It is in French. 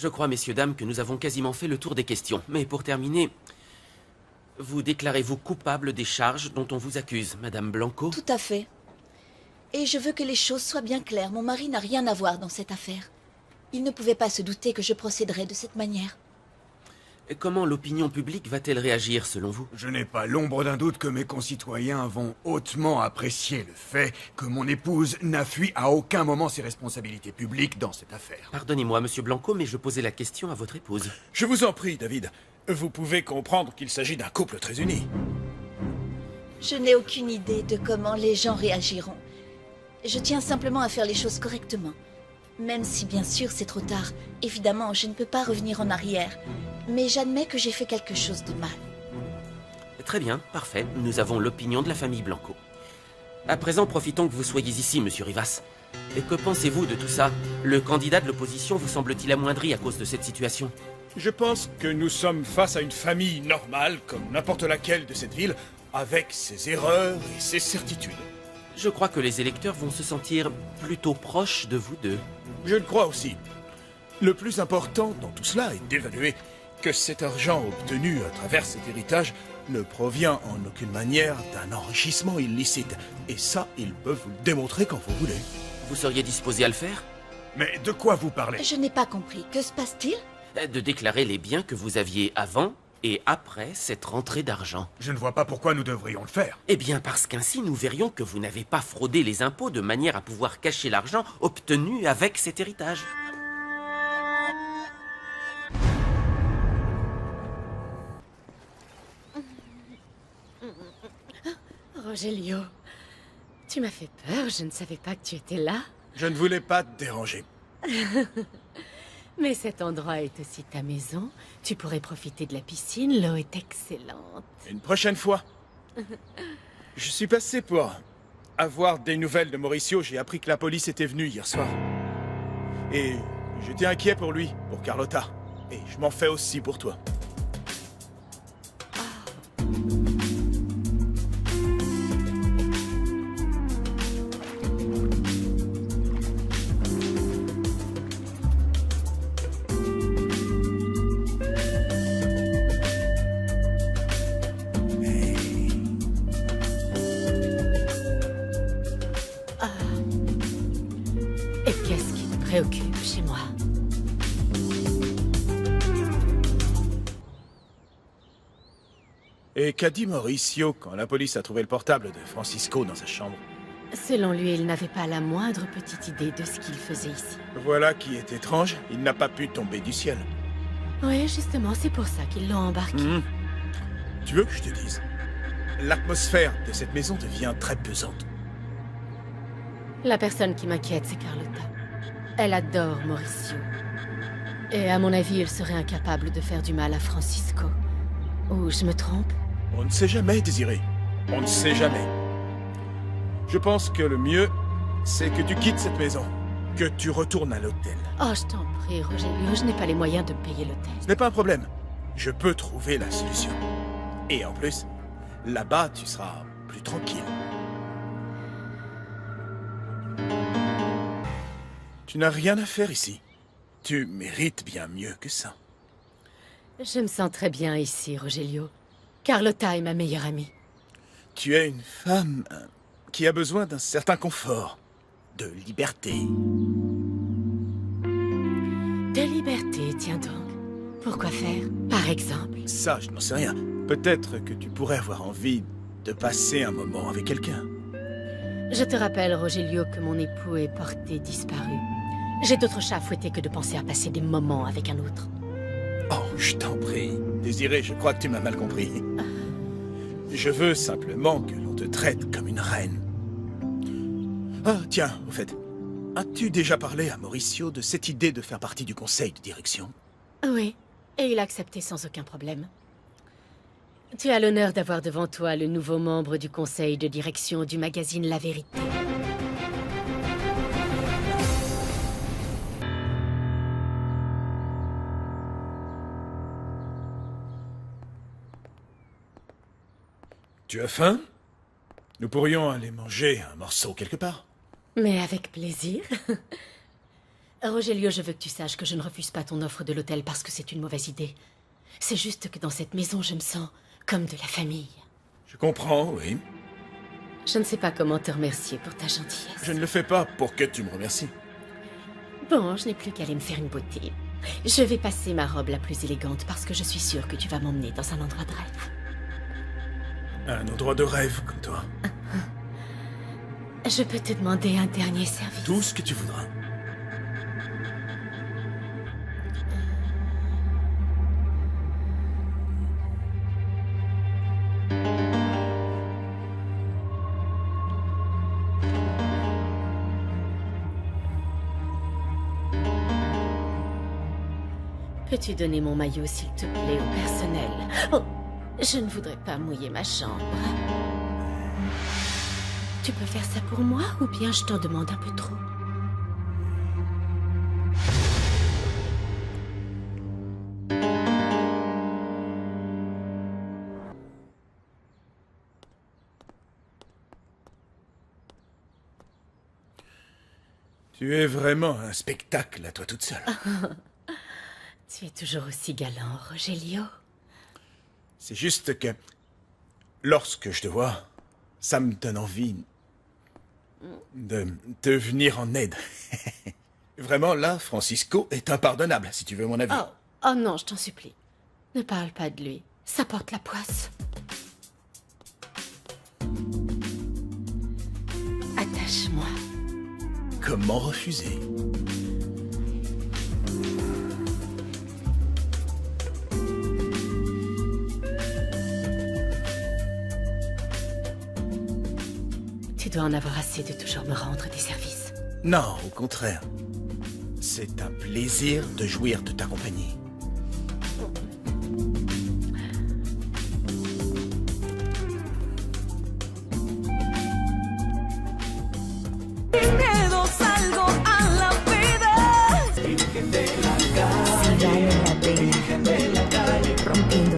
Je crois, messieurs, dames, que nous avons quasiment fait le tour des questions. Mais pour terminer, vous déclarez-vous coupable des charges dont on vous accuse, Madame Blanco? Tout à fait. Et je veux que les choses soient bien claires. Mon mari n'a rien à voir dans cette affaire. Il ne pouvait pas se douter que je procéderais de cette manière. Et comment l'opinion publique va-t-elle réagir, selon vous? Je n'ai pas l'ombre d'un doute que mes concitoyens vont hautement apprécier le fait que mon épouse n'a fui à aucun moment ses responsabilités publiques dans cette affaire. Pardonnez-moi, Monsieur Blanco, mais je posais la question à votre épouse. Je vous en prie, David. Vous pouvez comprendre qu'il s'agit d'un couple très uni. Je n'ai aucune idée de comment les gens réagiront. Je tiens simplement à faire les choses correctement. Même si, bien sûr, c'est trop tard. Évidemment, je ne peux pas revenir en arrière. Mais j'admets que j'ai fait quelque chose de mal. Très bien, parfait. Nous avons l'opinion de la famille Blanco. À présent, profitons que vous soyez ici, Monsieur Rivas. Et que pensez-vous de tout ça? Le candidat de l'opposition vous semble-t-il amoindri à cause de cette situation? Je pense que nous sommes face à une famille normale, comme n'importe laquelle de cette ville, avec ses erreurs et ses certitudes. Je crois que les électeurs vont se sentir plutôt proches de vous deux. Je le crois aussi. Le plus important dans tout cela est d'évaluer que cet argent obtenu à travers cet héritage ne provient en aucune manière d'un enrichissement illicite. Et ça, ils peuvent vous le démontrer quand vous voulez. Vous seriez disposé à le faire? Mais de quoi vous parlez? Je n'ai pas compris. Que se passe-t-il? De déclarer les biens que vous aviez avant et après cette rentrée d'argent. Je ne vois pas pourquoi nous devrions le faire. Eh bien, parce qu'ainsi nous verrions que vous n'avez pas fraudé les impôts de manière à pouvoir cacher l'argent obtenu avec cet héritage. Rogelio, tu m'as fait peur, je ne savais pas que tu étais là. Je ne voulais pas te déranger. Mais cet endroit est aussi ta maison. Tu pourrais profiter de la piscine, l'eau est excellente. Une prochaine fois. Je suis passé pour avoir des nouvelles de Mauricio. J'ai appris que la police était venue hier soir. Et j'étais inquiet pour lui, pour Carlotta. Et je m'en fais aussi pour toi. Et qu'est-ce qui te préoccupe chez moi? Et qu'a dit Mauricio quand la police a trouvé le portable de Francisco dans sa chambre? Selon lui, il n'avait pas la moindre petite idée de ce qu'il faisait ici. Voilà qui est étrange, il n'a pas pu tomber du ciel. Oui, justement, c'est pour ça qu'ils l'ont embarqué. Tu veux que je te dise? L'atmosphère de cette maison devient très pesante. La personne qui m'inquiète, c'est Carlotta. Elle adore Mauricio. Et à mon avis, elle serait incapable de faire du mal à Francisco. Ou je me trompe? On ne sait jamais, Désiré. On ne sait jamais. Je pense que le mieux, c'est que tu quittes cette maison. Que tu retournes à l'hôtel. Oh, je t'en prie, Rogelio, je n'ai pas les moyens de payer l'hôtel. Ce n'est pas un problème. Je peux trouver la solution. Et en plus, là-bas, tu seras plus tranquille. Tu n'as rien à faire ici. Tu mérites bien mieux que ça. Je me sens très bien ici, Rogelio. Carlotta est ma meilleure amie. Tu es une femme qui a besoin d'un certain confort, de liberté. De liberté, tiens donc. Pourquoi faire, par exemple? Ça, je n'en sais rien. Peut-être que tu pourrais avoir envie de passer un moment avec quelqu'un. Je te rappelle, Rogelio, que mon époux est porté disparu. J'ai d'autres chats à fouetter que de penser à passer des moments avec un autre. Oh, je t'en prie. Désiré, je crois que tu m'as mal compris. Je veux simplement que l'on te traite comme une reine. Ah, tiens, au fait, as-tu déjà parlé à Mauricio de cette idée de faire partie du conseil de direction? Oui, et il a accepté sans aucun problème. Tu as l'honneur d'avoir devant toi le nouveau membre du conseil de direction du magazine La Vérité. Tu as faim? Nous pourrions aller manger un morceau quelque part. Mais avec plaisir. Rogelio, je veux que tu saches que je ne refuse pas ton offre de l'hôtel parce que c'est une mauvaise idée. C'est juste que dans cette maison, je me sens comme de la famille. Je comprends, oui. Je ne sais pas comment te remercier pour ta gentillesse. Je ne le fais pas pour que tu me remercies. Bon, je n'ai plus qu'à aller me faire une beauté. Je vais passer ma robe la plus élégante parce que je suis sûre que tu vas m'emmener dans un endroit de rêve. Un endroit de rêve comme toi. Je peux te demander un dernier service? Tout ce que tu voudras. Peux-tu donner mon maillot, s'il te plaît, au personnel? Oh, je ne voudrais pas mouiller ma chambre. Tu peux faire ça pour moi, ou bien je t'en demande un peu trop? Tu es vraiment un spectacle à toi toute seule. Tu es toujours aussi galant, Rogelio. C'est juste que lorsque je te vois, ça me donne envie de te venir en aide. Vraiment, là, Francisco est impardonnable, si tu veux mon avis. Oh non, je t'en supplie. Ne parle pas de lui. Ça porte la poisse. Attache-moi. Comment refuser? Tu dois en avoir assez de toujours me rendre des services. Non, au contraire. C'est un plaisir de jouir de ta compagnie.